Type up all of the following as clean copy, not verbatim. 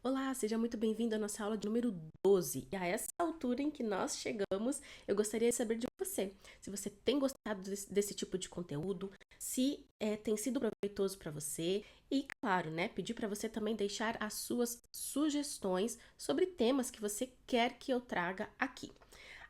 Olá, seja muito bem-vindo à nossa aula de número 12. E a essa altura em que nós chegamos, eu gostaria de saber de você. Se você tem gostado desse tipo de conteúdo, se tem sido proveitoso para você e, claro, né, pedir para você também deixar as suas sugestões sobre temas que você quer que eu traga aqui.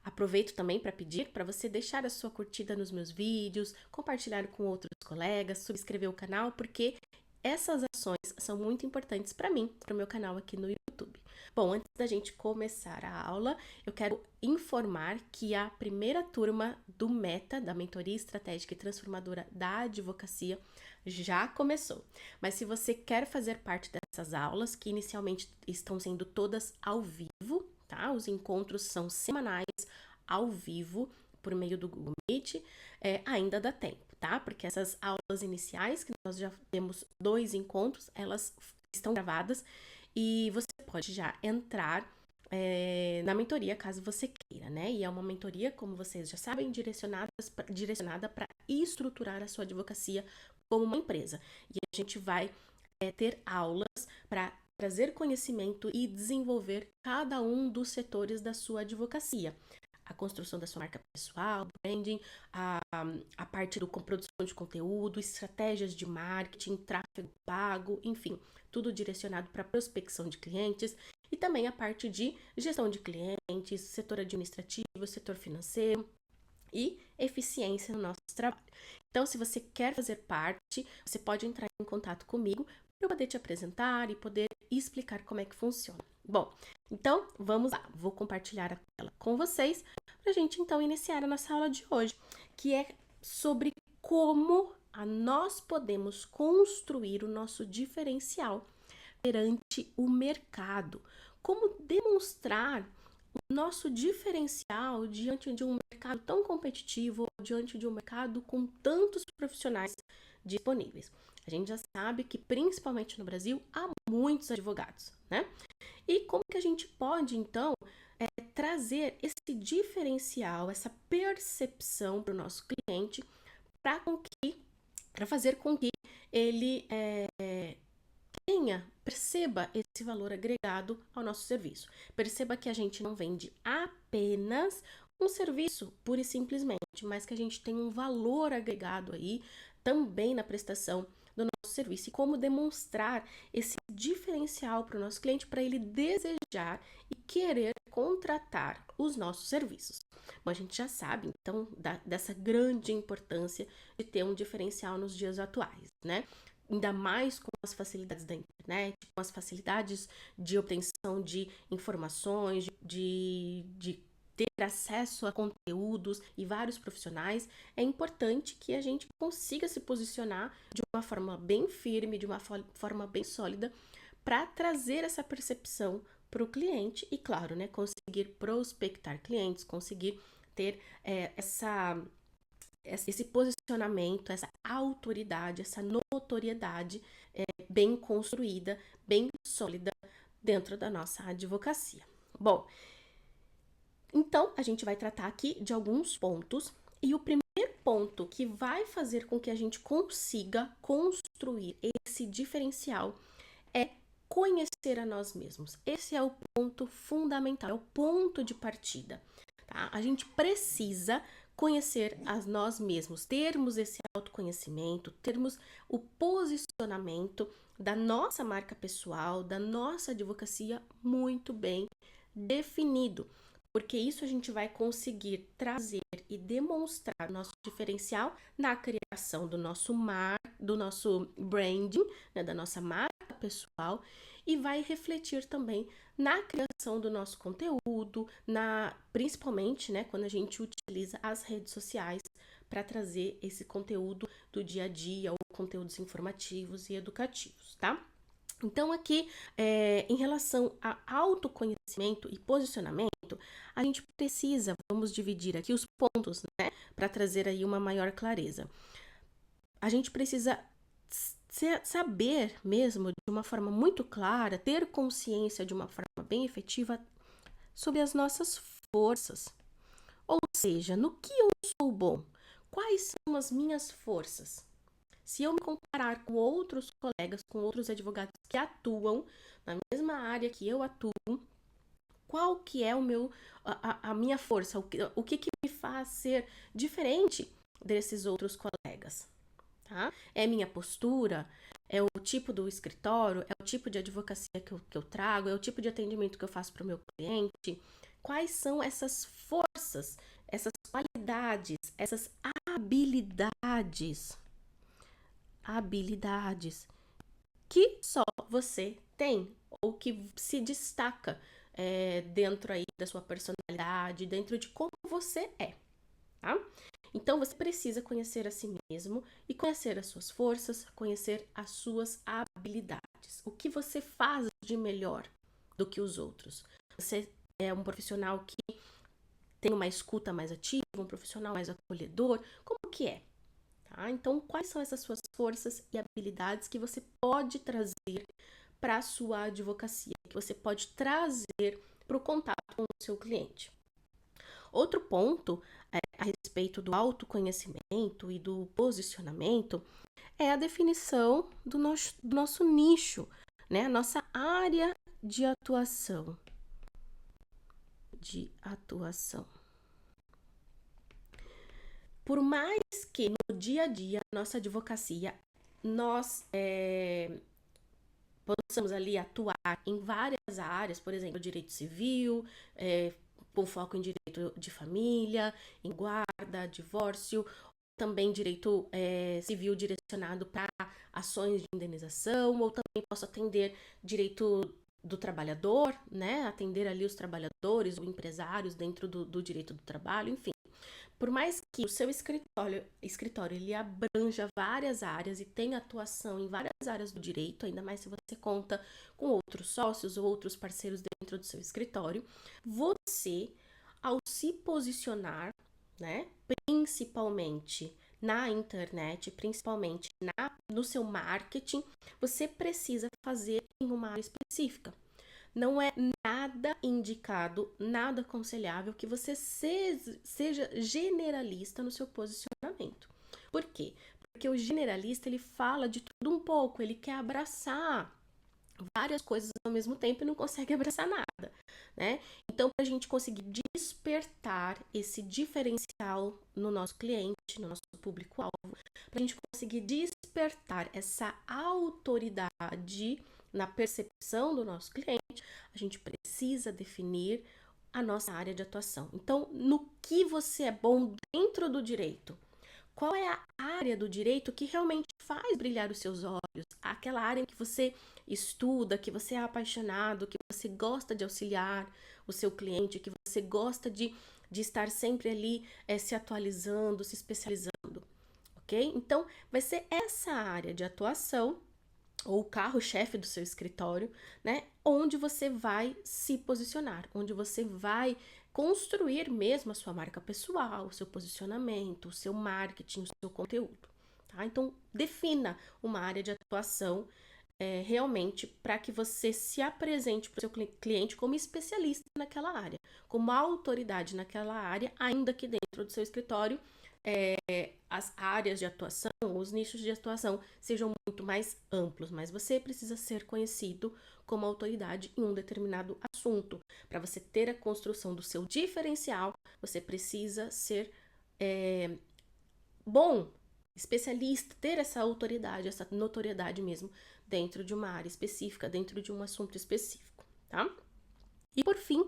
Aproveito também para pedir para você deixar a sua curtida nos meus vídeos, compartilhar com outros colegas, subscrever o canal, porque essas ações são muito importantes para mim, para o meu canal aqui no YouTube. Bom, antes da gente começar a aula, eu quero informar que a primeira turma do META, da Mentoria Estratégica e Transformadora da Advocacia, já começou. Mas se você quer fazer parte dessas aulas, que inicialmente estão sendo todas ao vivo, tá? Os encontros são semanais, ao vivo, por meio do Google Meet, ainda dá tempo, tá? Porque essas aulas iniciais, que nós já temos 2 encontros, elas estão gravadas e você pode já entrar na mentoria, caso você queira, né? E é uma mentoria, como vocês já sabem, direcionada para estruturar a sua advocacia como uma empresa. E a gente vai ter aulas para trazer conhecimento e desenvolver cada um dos setores da sua advocacia. A construção da sua marca pessoal, branding, a parte do produção de conteúdo, estratégias de marketing, tráfego pago, enfim, tudo direcionado para prospecção de clientes e também a parte de gestão de clientes, setor administrativo, setor financeiro e eficiência no nosso trabalho. Então, se você quer fazer parte, você pode entrar em contato comigo para eu poder te apresentar e poder explicar como é que funciona. Bom, então vamos lá, vou compartilhar a tela com vocês para a gente então iniciar a nossa aula de hoje, que é sobre como nós podemos construir o nosso diferencial perante o mercado, como demonstrar o nosso diferencial diante de um mercado tão competitivo, diante de um mercado com tantos profissionais disponíveis. A gente já sabe que, principalmente no Brasil, há muitos advogados, né? E como que a gente pode, então, trazer esse diferencial, essa percepção para o nosso cliente, para fazer com que ele perceba esse valor agregado ao nosso serviço. Perceba que a gente não vende apenas um serviço, pura e simplesmente, mas que a gente tem um valor agregado aí também na prestação do nosso serviço e como demonstrar esse diferencial para o nosso cliente para ele desejar e querer contratar os nossos serviços. Bom, a gente já sabe, então, dessa grande importância de ter um diferencial nos dias atuais, né? Ainda mais com as facilidades da internet, com as facilidades de obtenção de informações, de ter acesso a conteúdos e vários profissionais, é importante que a gente consiga se posicionar de uma forma bem firme, de uma forma bem sólida, para trazer essa percepção para o cliente e, claro, né, conseguir prospectar clientes, conseguir ter esse posicionamento, essa autoridade, essa notoriedade bem construída, bem sólida dentro da nossa advocacia. Bom, então a gente vai tratar aqui de alguns pontos e o primeiro ponto que vai fazer com que a gente consiga construir esse diferencial é conhecer a nós mesmos. Esse é o ponto fundamental, é o ponto de partida. Tá? A gente precisa conhecer a nós mesmos, termos esse autoconhecimento, termos o posicionamento da nossa marca pessoal, da nossa advocacia muito bem definido, porque isso a gente vai conseguir trazer e demonstrar o nosso diferencial na criação do nosso branding, né, da nossa marca pessoal e vai refletir também na criação do nosso conteúdo, principalmente, né, quando a gente utiliza as redes sociais para trazer esse conteúdo do dia a dia ou conteúdos informativos e educativos, tá? Então, aqui, em relação a autoconhecimento e posicionamento, a gente precisa, vamos dividir aqui os pontos, né, para trazer aí uma maior clareza. A gente precisa saber mesmo, de uma forma muito clara, ter consciência de uma forma bem efetiva sobre as nossas forças. Ou seja, no que eu sou bom? Quais são as minhas forças? Se eu me comparar com outros colegas, com outros advogados que atuam na mesma área que eu atuo, qual que é a minha força? O que me faz ser diferente desses outros colegas? Tá? É minha postura? É o tipo do escritório? É o tipo de advocacia que eu trago? É o tipo de atendimento que eu faço para o meu cliente? Quais são essas forças, essas qualidades, essas habilidades que só você tem ou que se destaca dentro aí da sua personalidade, dentro de como você é, tá? Então você precisa conhecer a si mesmo e conhecer as suas forças, conhecer as suas habilidades. O que você faz de melhor do que os outros? Você é um profissional que tem uma escuta mais ativa, um profissional mais acolhedor? Como que é? Tá? Então, quais são essas suas forças e habilidades que você pode trazer para a sua advocacia, que você pode trazer para o contato com o seu cliente? Outro ponto a respeito do autoconhecimento e do posicionamento é a definição do nosso nicho, né? A nossa área de atuação. Por mais que no dia a dia, nossa advocacia, nós possamos ali atuar em várias áreas, por exemplo, direito civil, com foco em direito de família, em guarda, divórcio, também direito civil direcionado para ações de indenização, ou também posso atender direito do trabalhador, né? Atender ali os trabalhadores ou empresários dentro do direito do trabalho, enfim. Por mais que o seu escritório ele abranja várias áreas e tenha atuação em várias áreas do direito, ainda mais se você conta com outros sócios ou outros parceiros dentro do seu escritório, você, ao se posicionar, né, principalmente na internet, principalmente no seu marketing, você precisa fazer em uma área específica. Não é nada indicado, nada aconselhável que você seja generalista no seu posicionamento. Por quê? Porque o generalista, ele fala de tudo um pouco, ele quer abraçar várias coisas ao mesmo tempo e não consegue abraçar nada, né? Então, para a gente conseguir despertar esse diferencial no nosso cliente, no nosso público-alvo, para a gente conseguir despertar essa autoridade na percepção do nosso cliente, a gente precisa definir a nossa área de atuação. Então, no que você é bom dentro do direito? Qual é a área do direito que realmente faz brilhar os seus olhos? Aquela área em que você estuda, que você é apaixonado, que você gosta de auxiliar o seu cliente, que você gosta de estar sempre ali se atualizando, se especializando, ok? Então, vai ser essa área de atuação ou o carro-chefe do seu escritório, né? Onde você vai se posicionar, onde você vai construir mesmo a sua marca pessoal, o seu posicionamento, o seu marketing, o seu conteúdo, tá? Então, defina uma área de atuação realmente para que você se apresente para o seu cliente como especialista naquela área, como autoridade naquela área, ainda que dentro do seu escritório as áreas de atuação, os nichos de atuação sejam muito mais amplos, mas você precisa ser conhecido como autoridade em um determinado assunto. Para você ter a construção do seu diferencial, você precisa ser bom, especialista, ter essa autoridade, essa notoriedade mesmo dentro de uma área específica, dentro de um assunto específico, tá? E por fim,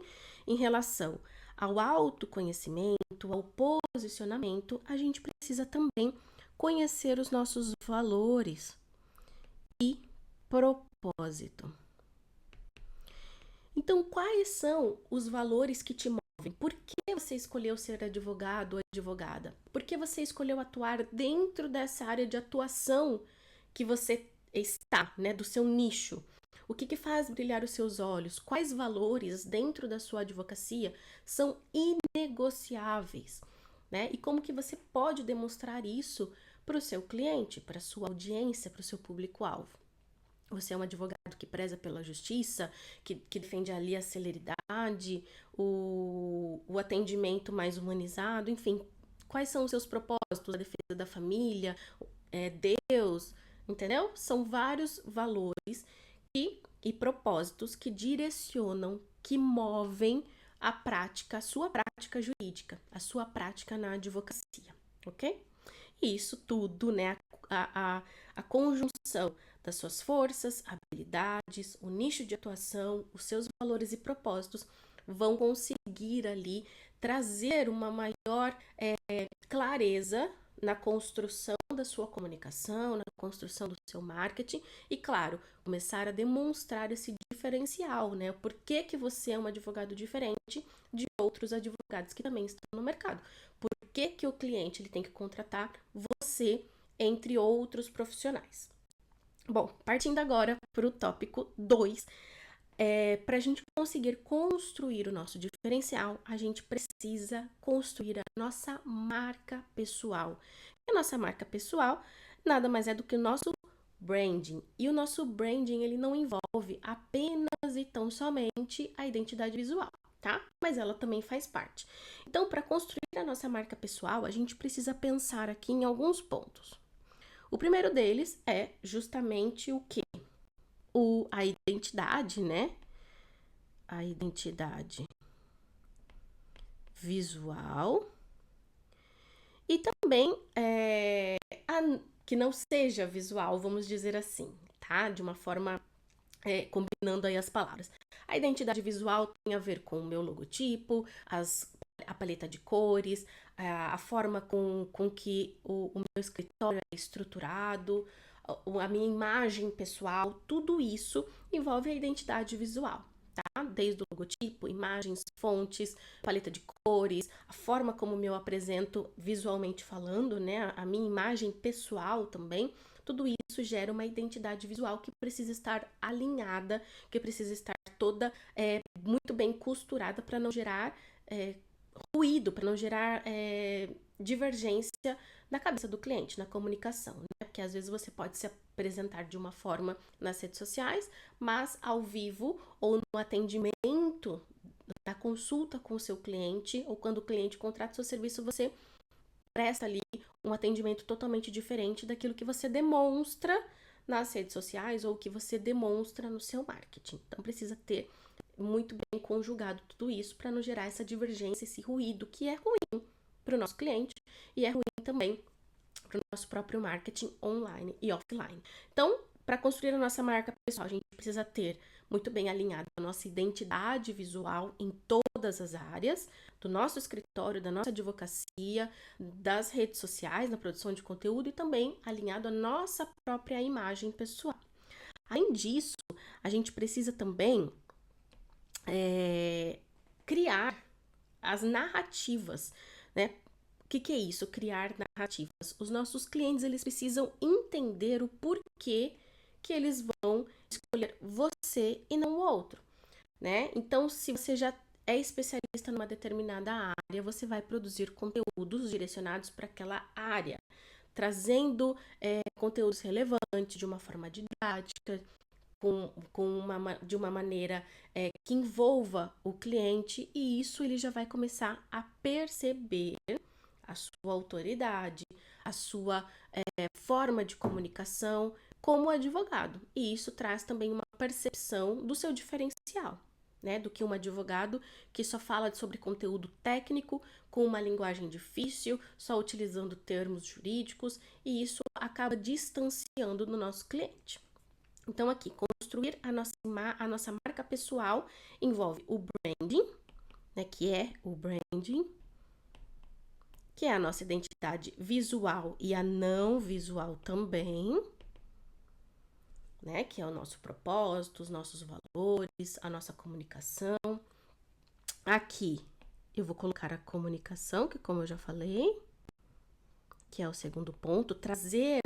em relação ao autoconhecimento, ao posicionamento, a gente precisa também conhecer os nossos valores e propósito. Então, quais são os valores que te movem? Por que você escolheu ser advogado ou advogada? Por que você escolheu atuar dentro dessa área de atuação que você está, né, do seu nicho? O que faz brilhar os seus olhos? Quais valores dentro da sua advocacia são inegociáveis, né? E como que você pode demonstrar isso para o seu cliente, para a sua audiência, para o seu público-alvo? Você é um advogado que preza pela justiça, que defende ali a celeridade, o atendimento mais humanizado, enfim. Quais são os seus propósitos? A defesa da família, Deus, entendeu? São vários valores e propósitos que direcionam, que movem a prática, a sua prática jurídica, a sua prática na advocacia, ok? E isso tudo, né, a conjunção das suas forças, habilidades, o nicho de atuação, os seus valores e propósitos vão conseguir ali trazer uma maior clareza na construção da sua comunicação, na construção do seu marketing e, claro, começar a demonstrar esse diferencial, né? Por que que você é um advogado diferente de outros advogados que também estão no mercado? Por que que o cliente ele tem que contratar você entre outros profissionais? Bom, partindo agora para o tópico 2, para a gente conseguir construir o nosso diferencial, a gente precisa construir a nossa marca pessoal. E a nossa marca pessoal nada mais é do que o nosso branding. E o nosso branding, ele não envolve apenas e tão somente a identidade visual, tá? Mas ela também faz parte. Então, para construir a nossa marca pessoal, a gente precisa pensar aqui em alguns pontos. O primeiro deles é justamente o quê? A identidade, né? A identidade visual e também que não seja visual, vamos dizer assim, tá? De uma forma combinando aí as palavras. A identidade visual tem a ver com o meu logotipo, a paleta de cores, a forma com que o meu escritório é estruturado, a minha imagem pessoal, tudo isso envolve a identidade visual. Tá? Desde o logotipo, imagens, fontes, paleta de cores, a forma como eu apresento visualmente falando, né? A minha imagem pessoal também, tudo isso gera uma identidade visual que precisa estar alinhada, que precisa estar toda muito bem costurada para não gerar ruído, para não gerar divergência na cabeça do cliente, na comunicação, né? Porque às vezes você pode se apresentar de uma forma nas redes sociais, mas ao vivo ou no atendimento da consulta com o seu cliente, ou quando o cliente contrata o seu serviço, você presta ali um atendimento totalmente diferente daquilo que você demonstra nas redes sociais ou que você demonstra no seu marketing. Então precisa ter muito bem conjugado tudo isso para não gerar essa divergência, esse ruído que é ruim para o nosso cliente e é ruim também para o nosso próprio marketing online e offline. Então, para construir a nossa marca pessoal, a gente precisa ter muito bem alinhado a nossa identidade visual em todas as áreas do nosso escritório, da nossa advocacia, das redes sociais, na produção de conteúdo e também alinhado a nossa própria imagem pessoal. Além disso, a gente precisa também criar as narrativas, né? O que é isso? Criar narrativas. Os nossos clientes, eles precisam entender o porquê que eles vão escolher você e não o outro, né? Então, se você já é especialista numa determinada área, você vai produzir conteúdos direcionados para aquela área, trazendo conteúdos relevantes de uma forma didática, de uma maneira que envolva o cliente, e isso ele já vai começar a perceber a sua autoridade, a sua forma de comunicação como advogado. E isso traz também uma percepção do seu diferencial, né? Do que um advogado que só fala sobre conteúdo técnico, com uma linguagem difícil, só utilizando termos jurídicos, e isso acaba distanciando do nosso cliente. Então, aqui, construir a nossa marca pessoal envolve o branding, né, que é o branding, que é a nossa identidade visual e a não visual também, né, que é o nosso propósito, os nossos valores, a nossa comunicação. Aqui, eu vou colocar a comunicação, que como eu já falei, que é o segundo ponto, trazer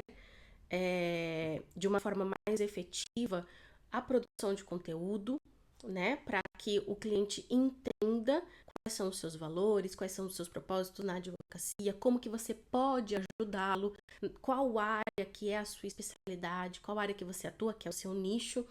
de uma forma mais efetiva a produção de conteúdo, né, para que o cliente entenda quais são os seus valores, quais são os seus propósitos na advocacia, como que você pode ajudá-lo, qual área que é a sua especialidade, qual área que você atua, que é o seu nicho,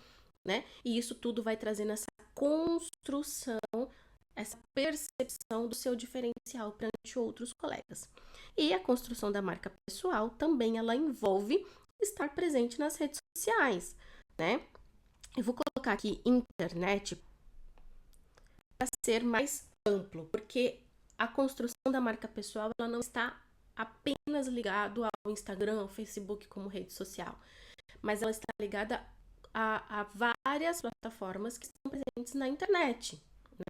né? E isso tudo vai trazendo essa construção essa percepção do seu diferencial perante outros colegas. E a construção da marca pessoal também ela envolve estar presente nas redes sociais, né? Eu vou colocar aqui internet para ser mais amplo, porque a construção da marca pessoal ela não está apenas ligado ao Instagram, ao Facebook como rede social, mas ela está ligada a várias plataformas que estão presentes na internet,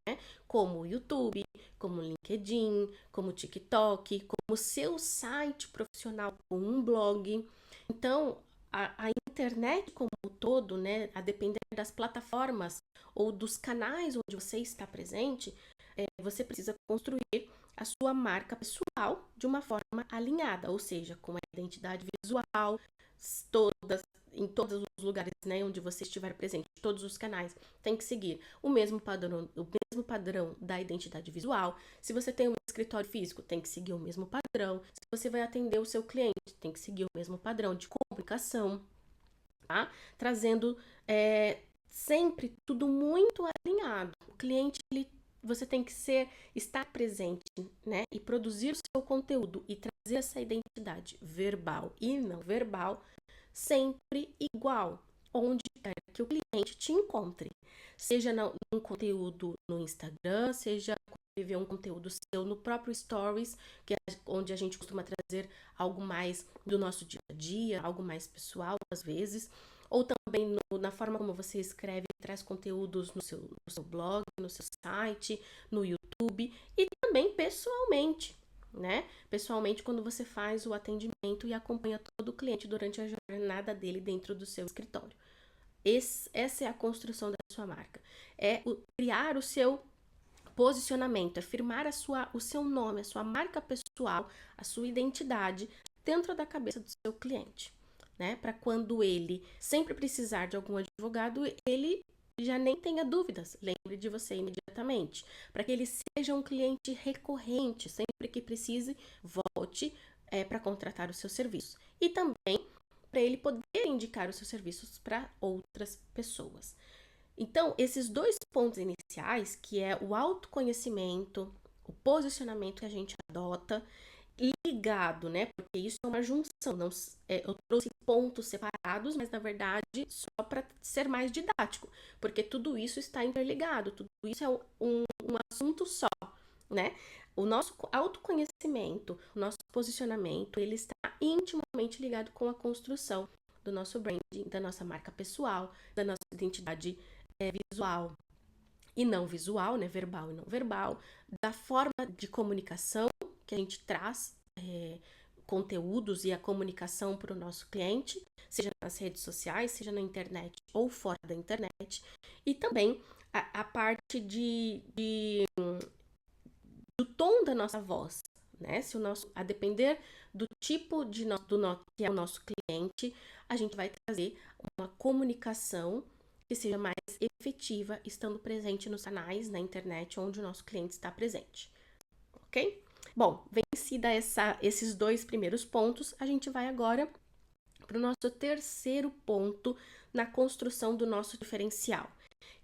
né? Como o YouTube, como o LinkedIn, como o TikTok, como o seu site profissional com um blog. Então, a internet como um todo, né, a depender das plataformas ou dos canais onde você está presente, você precisa construir a sua marca pessoal de uma forma alinhada, ou seja, com a identidade visual, todas em todos os lugares, né, onde você estiver presente, todos os canais, tem que seguir o mesmo padrão da identidade visual. Se você tem um escritório físico, tem que seguir o mesmo padrão. Se você vai atender o seu cliente, tem que seguir o mesmo padrão de comunicação, tá? Trazendo sempre tudo muito alinhado. O cliente, você tem que estar presente, né? E produzir o seu conteúdo e trazer essa identidade verbal e não verbal sempre igual, onde quer que o cliente te encontre. Seja num conteúdo no Instagram, seja quando ver um conteúdo seu no próprio Stories, que é onde a gente costuma trazer algo mais do nosso dia a dia, algo mais pessoal às vezes, ou também na forma como você escreve e traz conteúdos no seu blog, no seu site, no YouTube e também pessoalmente, né? Pessoalmente, quando você faz o atendimento e acompanha todo o cliente durante a jornada dele dentro do seu escritório. Essa é a construção da sua marca. Criar o seu posicionamento, é firmar o seu nome, a sua marca pessoal, a sua identidade dentro da cabeça do seu cliente, né? Para quando ele sempre precisar de algum advogado, ele já nem tenha dúvidas, lembre de você imediatamente, para que ele seja um cliente recorrente, sempre que precise, volte para contratar os seus serviços. E também para ele poder indicar os seus serviços para outras pessoas. Então, esses dois pontos iniciais, que é o autoconhecimento, o posicionamento que a gente adota, ligado, né? Porque isso é uma junção. Não, eu trouxe pontos separados, mas na verdade só para ser mais didático, porque tudo isso está interligado, tudo isso é um assunto só, né? O nosso autoconhecimento, o nosso posicionamento, ele está intimamente ligado com a construção do nosso branding, da nossa marca pessoal, da nossa identidade visual e não visual, né? Verbal e não verbal, da forma de comunicação que a gente traz conteúdos e a comunicação para o nosso cliente, seja nas redes sociais, seja na internet ou fora da internet, e também a parte do tom da nossa voz, né? Se a depender do tipo que é o nosso cliente, a gente vai trazer uma comunicação que seja mais efetiva, estando presente nos canais, na internet, onde o nosso cliente está presente, ok? Bom, vencida esses dois primeiros pontos, a gente vai agora para o nosso terceiro ponto na construção do nosso diferencial,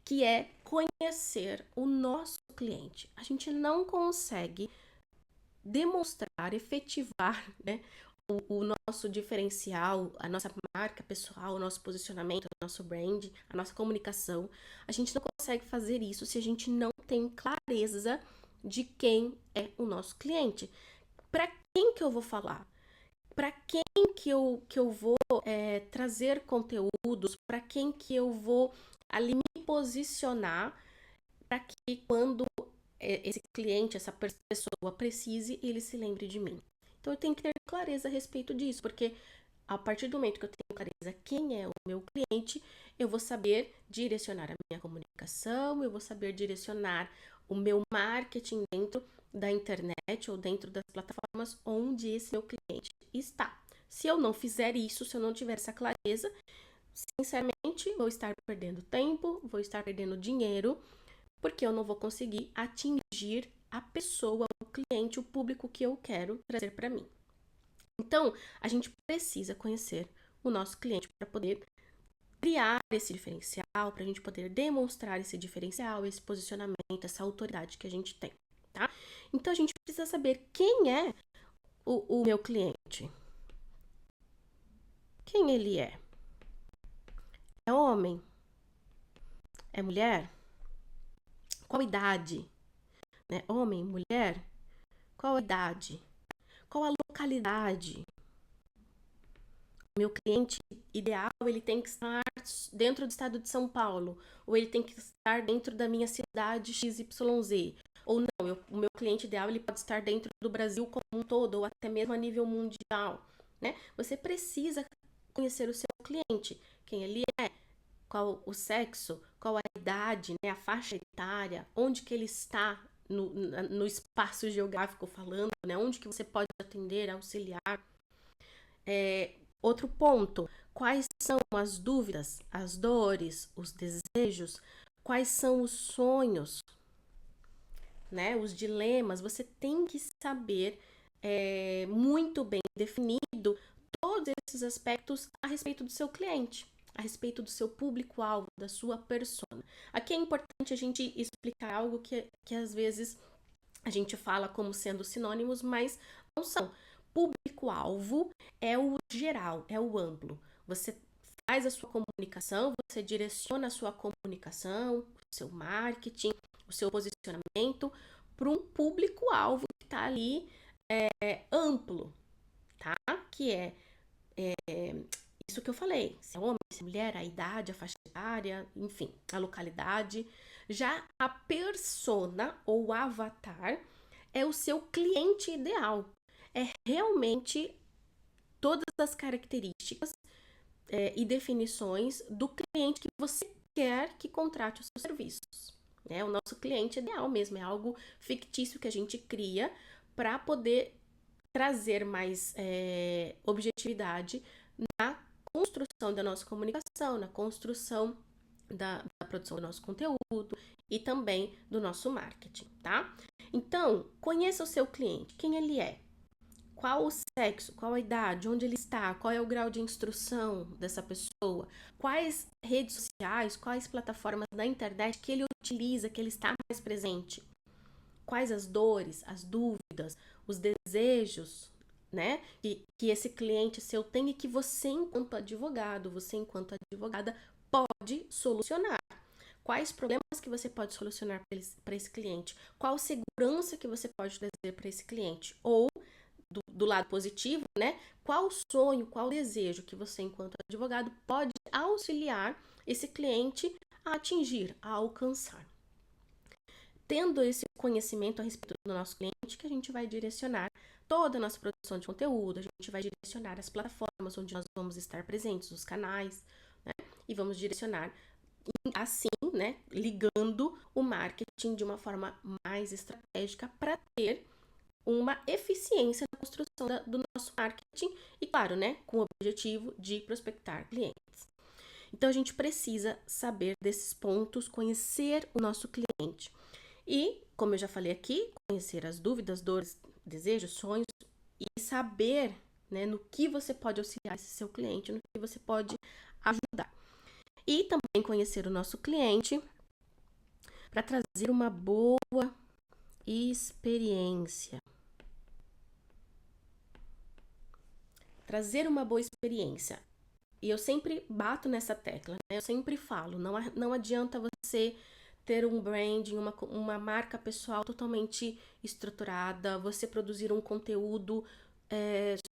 que é conhecer o nosso cliente. A gente não consegue demonstrar, efetivar, né, o nosso diferencial, a nossa marca pessoal, o nosso posicionamento, o nosso brand, a nossa comunicação. A gente não consegue fazer isso se a gente não tem clareza de quem é o nosso cliente. Para quem que eu vou falar? Para quem que eu vou trazer conteúdos? Para quem que eu vou ali me posicionar para que quando esse cliente, essa pessoa precise, ele se lembre de mim. Então eu tenho que ter clareza a respeito disso, porque a partir do momento que eu tenho clareza quem é o meu cliente, eu vou saber direcionar a minha comunicação, eu vou saber direcionar o meu marketing dentro da internet ou dentro das plataformas onde esse meu cliente está. Se eu não fizer isso, se eu não tiver essa clareza, sinceramente, vou estar perdendo tempo, vou estar perdendo dinheiro, porque eu não vou conseguir atingir a pessoa, o cliente, o público que eu quero trazer para mim. Então, a gente precisa conhecer o nosso cliente para poder criar esse diferencial, para a gente poder demonstrar esse diferencial, esse posicionamento, essa autoridade que a gente tem, tá? Então a gente precisa saber quem é o meu cliente. Quem ele é? É homem? É mulher? Qual idade? Né? Homem, mulher? Qual a idade? Qual a localidade? Meu cliente ideal, ele tem que estar dentro do estado de São Paulo, ou ele tem que estar dentro da minha cidade XYZ. Ou não, o meu cliente ideal, ele pode estar dentro do Brasil como um todo, ou até mesmo a nível mundial, né? Você precisa conhecer o seu cliente, quem ele é, qual o sexo, qual a idade, né, a faixa etária, onde que ele está no espaço geográfico falando, né, onde que você pode atender, auxiliar. Outro ponto, quais são as dúvidas, as dores, os desejos, quais são os sonhos, né, os dilemas. Você tem que saber muito bem definido todos esses aspectos a respeito do seu cliente, a respeito do seu público-alvo, da sua persona. Aqui é importante a gente explicar algo que às vezes a gente fala como sendo sinônimos, mas não são. Público-alvo é o geral, é o amplo. Você faz a sua comunicação, você direciona a sua comunicação, o seu marketing, o seu posicionamento para um público-alvo que está ali amplo, tá? Que é isso que eu falei, se é homem, se é mulher, a idade, a faixa etária, enfim, a localidade. Já a persona ou avatar é o seu cliente ideal. É realmente todas as características e definições do cliente que você quer que contrate os seus serviços. Né? O nosso cliente ideal mesmo, é algo fictício que a gente cria para poder trazer mais objetividade na construção da nossa comunicação, na construção da produção do nosso conteúdo e também do nosso marketing, tá? Então, conheça o seu cliente, quem ele é, qual o sexo, qual a idade, onde ele está, qual é o grau de instrução dessa pessoa, quais redes sociais, quais plataformas da internet que ele utiliza, que ele está mais presente, quais as dores, as dúvidas, os desejos, né, que esse cliente seu tem e que você, enquanto advogado, você, enquanto advogada, pode solucionar. Quais problemas que você pode solucionar para esse cliente? Qual segurança que você pode trazer para esse cliente? Ou, do lado positivo, né, qual sonho, qual desejo que você, enquanto advogado, pode auxiliar esse cliente a atingir, a alcançar. Tendo esse conhecimento a respeito do nosso cliente, que a gente vai direcionar toda a nossa produção de conteúdo, a gente vai direcionar as plataformas onde nós vamos estar presentes, os canais, né? E vamos direcionar assim, né, ligando o marketing de uma forma mais estratégica para ter uma eficiência na construção do nosso marketing e, claro, né, com o objetivo de prospectar clientes. Então, a gente precisa saber desses pontos, conhecer o nosso cliente. E, como eu já falei aqui, conhecer as dúvidas, dores, desejos, sonhos e saber, né, no que você pode auxiliar esse seu cliente, no que você pode ajudar. E também conhecer o nosso cliente para trazer uma boa experiência. Trazer uma boa experiência. E eu sempre bato nessa tecla, né? Eu sempre falo, não adianta você ter um branding, uma marca pessoal totalmente estruturada, você produzir um conteúdo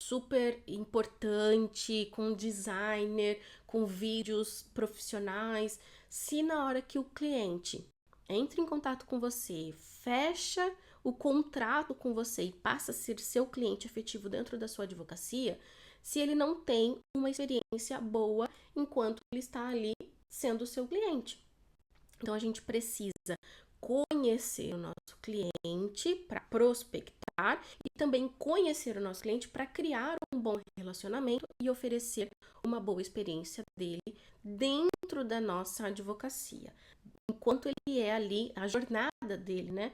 super importante, com designer, com vídeos profissionais, se na hora que o cliente entra em contato com você, fecha o contrato com você e passa a ser seu cliente efetivo dentro da sua advocacia, se ele não tem uma experiência boa enquanto ele está ali sendo seu cliente. Então, a gente precisa conhecer o nosso cliente para prospectar e também conhecer o nosso cliente para criar um bom relacionamento e oferecer uma boa experiência dele dentro da nossa advocacia. Enquanto ele é ali, a jornada dele, né,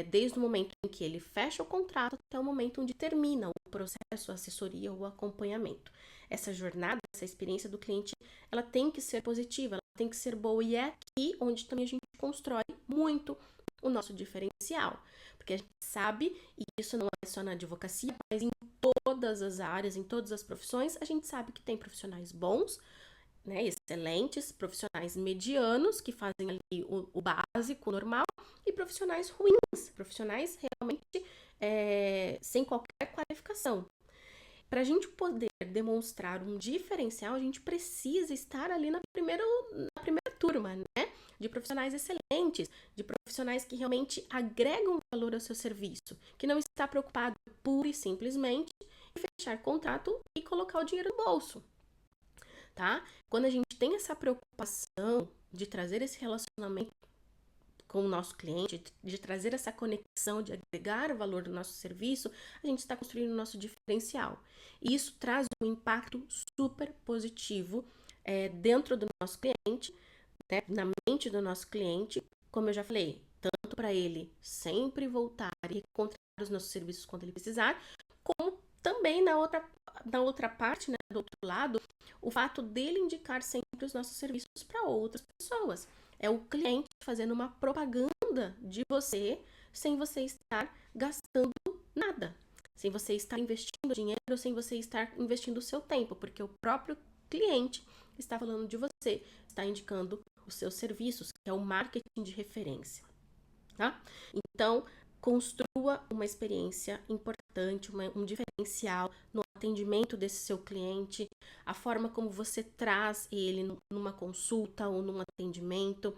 desde o momento em que ele fecha o contrato até o momento onde termina o processo, a assessoria ou o acompanhamento. Essa jornada, essa experiência do cliente, ela tem que ser positiva, ela tem que ser boa, e é aqui onde também a gente constrói muito o nosso diferencial, porque a gente sabe, e isso não é só na advocacia, mas em todas as áreas, em todas as profissões, a gente sabe que tem profissionais bons, né, excelentes, profissionais medianos, que fazem ali o básico, o normal, e profissionais ruins, profissionais realmente sem qualquer qualificação. Para a gente poder demonstrar um diferencial, a gente precisa estar ali na primeira turma, né? De profissionais excelentes, de profissionais que realmente agregam valor ao seu serviço, que não está preocupado pura e simplesmente em fechar contrato e colocar o dinheiro no bolso, tá? Quando a gente tem essa preocupação de trazer esse relacionamento com o nosso cliente, de trazer essa conexão, de agregar o valor do nosso serviço, a gente está construindo o nosso diferencial. E isso traz um impacto super positivo dentro do nosso cliente, né, na mente do nosso cliente, como eu já falei, tanto para ele sempre voltar e encontrar os nossos serviços quando ele precisar, como também na outra parte, né, do outro lado, o fato dele indicar sempre os nossos serviços para outras pessoas. É o cliente fazendo uma propaganda de você sem você estar gastando nada, sem você estar investindo dinheiro, sem você estar investindo o seu tempo, porque o próprio cliente está falando de você, está indicando os seus serviços, que é o marketing de referência, tá? Então, construa uma experiência importante, um diferencial no atendimento desse seu cliente, a forma como você traz ele numa consulta ou num atendimento.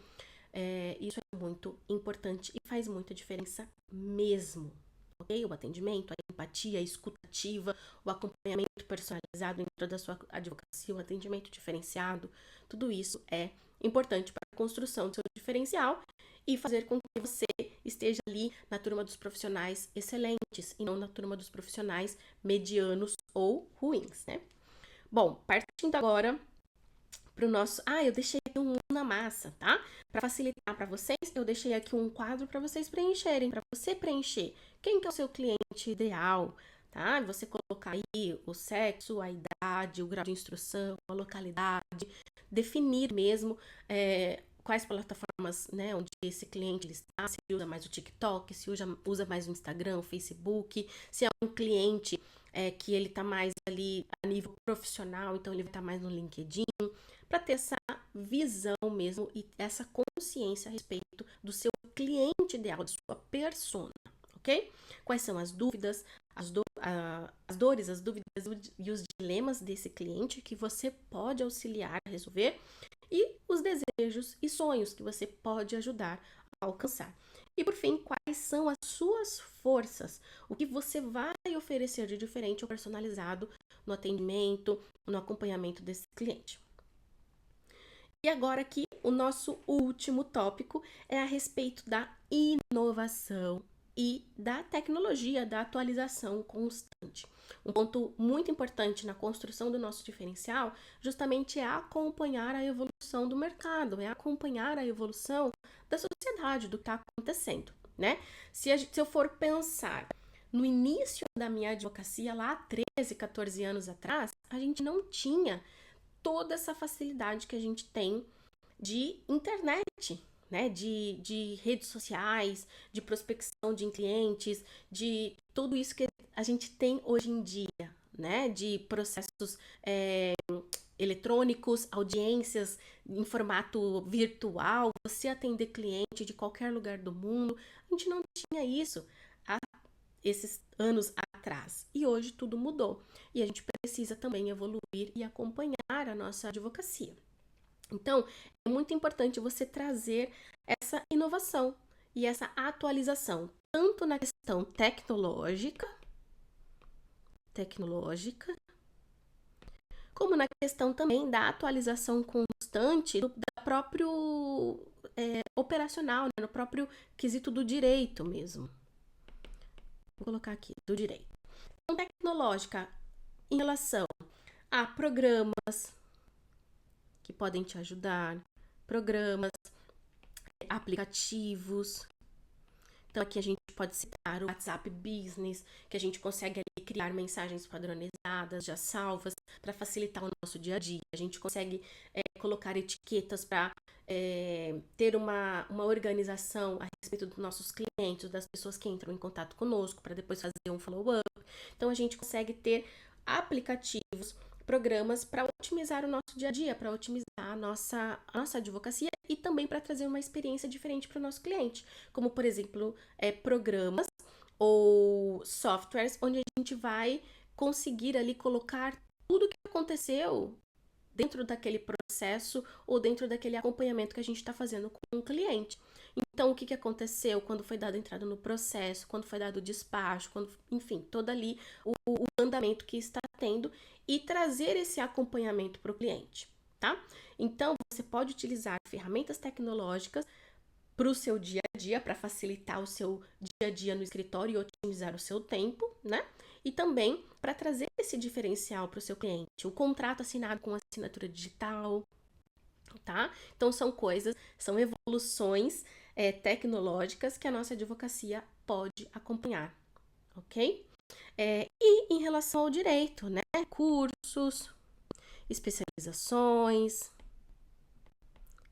Isso é muito importante e faz muita diferença mesmo, ok? O atendimento, a empatia, a escutativa, o acompanhamento personalizado dentro da sua advocacia, o atendimento diferenciado, tudo isso é importante para a construção do seu diferencial e fazer com que você esteja ali na turma dos profissionais excelentes e não na turma dos profissionais medianos ou ruins, né? Bom, partindo agora para o nosso... eu deixei aqui um na massa, tá? Para facilitar para vocês, eu deixei aqui um quadro para vocês preencherem, para você preencher. Quem que é o seu cliente ideal, tá? Você colocar aí o sexo, a idade, o grau de instrução, a localidade, definir mesmo quais plataformas, né, onde esse cliente ele está, se usa mais o TikTok, se usa mais o Instagram, o Facebook, se é um cliente que ele está mais ali a nível profissional, então ele vai estar mais no LinkedIn, para ter essa visão mesmo e essa consciência a respeito do seu cliente ideal, da sua persona, ok? Quais são as dúvidas, as dores, as dúvidas e os dilemas desse cliente que você pode auxiliar a resolver e os desejos e sonhos que você pode ajudar a alcançar. E por fim, quais são as suas forças? O que você vai oferecer de diferente ou personalizado no atendimento, no acompanhamento desse cliente? E agora aqui, o nosso último tópico é a respeito da inovação e da tecnologia, da atualização constante. Um ponto muito importante na construção do nosso diferencial justamente é acompanhar a evolução do mercado, é acompanhar a evolução da sociedade, do que está acontecendo, né? Se eu for pensar no início da minha advocacia, lá há 13, 14 anos atrás, a gente não tinha toda essa facilidade que a gente tem de internet, né? De redes sociais, de prospecção de clientes, de tudo isso que a gente tem hoje em dia, né? De processos eletrônicos, audiências em formato virtual, você atender cliente de qualquer lugar do mundo. A gente não tinha isso há esses anos atrás. E hoje tudo mudou. E a gente precisa também evoluir e acompanhar a nossa advocacia. Então, é muito importante você trazer essa inovação e essa atualização, tanto na questão tecnológica, como na questão também da atualização constante da próprio operacional, né, no próprio quesito do direito mesmo. Vou colocar aqui, do direito. Então, tecnológica em relação a programas que podem te ajudar, programas, aplicativos, Então, aqui a gente pode citar o WhatsApp Business, que a gente consegue ali criar mensagens padronizadas, já salvas, para facilitar o nosso dia a dia. A gente consegue colocar etiquetas para ter uma organização a respeito dos nossos clientes, das pessoas que entram em contato conosco, para depois fazer um follow-up. Então, a gente consegue ter aplicativos, programas para otimizar o nosso dia a dia, para otimizar a nossa advocacia e também para trazer uma experiência diferente para o nosso cliente, como, por exemplo, programas ou softwares onde a gente vai conseguir ali colocar tudo o que aconteceu dentro daquele processo ou dentro daquele acompanhamento que a gente está fazendo com o cliente. Então, o que aconteceu quando foi dada entrada no processo, quando foi dado o despacho, enfim, todo ali o andamento que está tendo e trazer esse acompanhamento para o cliente, tá? Então, você pode utilizar ferramentas tecnológicas para o seu dia a dia, para facilitar o seu dia a dia no escritório e otimizar o seu tempo, né? E também para trazer esse diferencial para o seu cliente. O contrato assinado com assinatura digital, tá? Então, são evoluções tecnológicas que a nossa advocacia pode acompanhar, ok? E em relação ao direito, né? Cursos, especializações,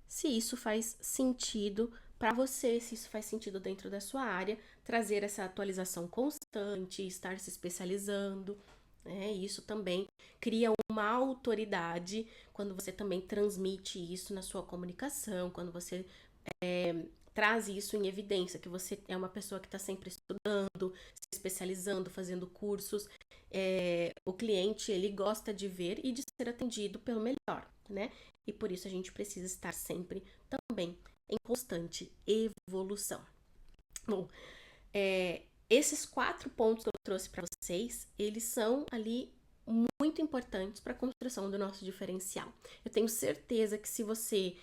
se isso faz sentido para você, se isso faz sentido dentro da sua área, trazer essa atualização constante, estar se especializando, né? Isso também cria uma autoridade quando você também transmite isso na sua comunicação, quando você traz isso em evidência, que você é uma pessoa que está sempre estudando, se especializando, fazendo cursos. O cliente, ele gosta de ver e de ser atendido pelo melhor, né? E por isso a gente precisa estar sempre também em constante evolução. Bom, esses 4 pontos que eu trouxe para vocês, eles são ali muito importantes para a construção do nosso diferencial. Eu tenho certeza que se você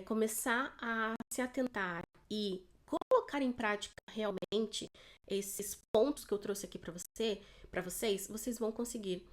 começar a se atentar e colocar em prática realmente esses pontos que eu trouxe aqui para vocês, vocês vão conseguir,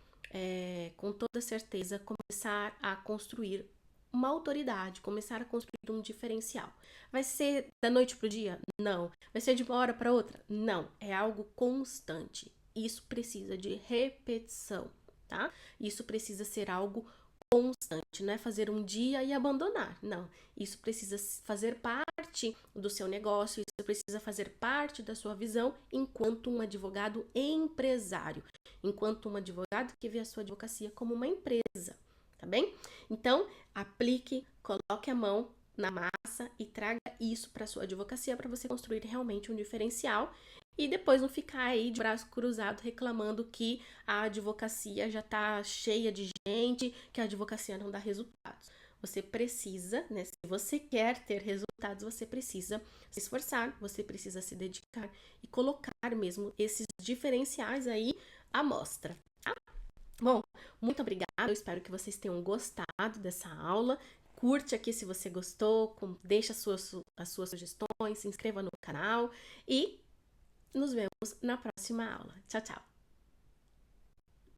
com toda certeza, começar a construir uma autoridade, começar a construir um diferencial. Vai ser da noite pro dia? Não. Vai ser de uma hora para outra? Não. É algo constante. Isso precisa de repetição, tá? Isso precisa ser algo constante, não é fazer um dia e abandonar. Não. Isso precisa fazer parte do seu negócio, isso precisa fazer parte da sua visão enquanto um advogado empresário, enquanto um advogado que vê a sua advocacia como uma empresa. Tá bem? Então, aplique, coloque a mão na massa e traga isso para sua advocacia para você construir realmente um diferencial e depois não ficar aí de braço cruzado reclamando que a advocacia já está cheia de gente, que a advocacia não dá resultados. Você precisa, né? Se você quer ter resultados, você precisa se esforçar, você precisa se dedicar e colocar mesmo esses diferenciais aí à mostra, tá? Bom, muito obrigada, eu espero que vocês tenham gostado dessa aula. Curte aqui se você gostou, deixa as suas sugestões, se inscreva no canal e nos vemos na próxima aula. Tchau, tchau!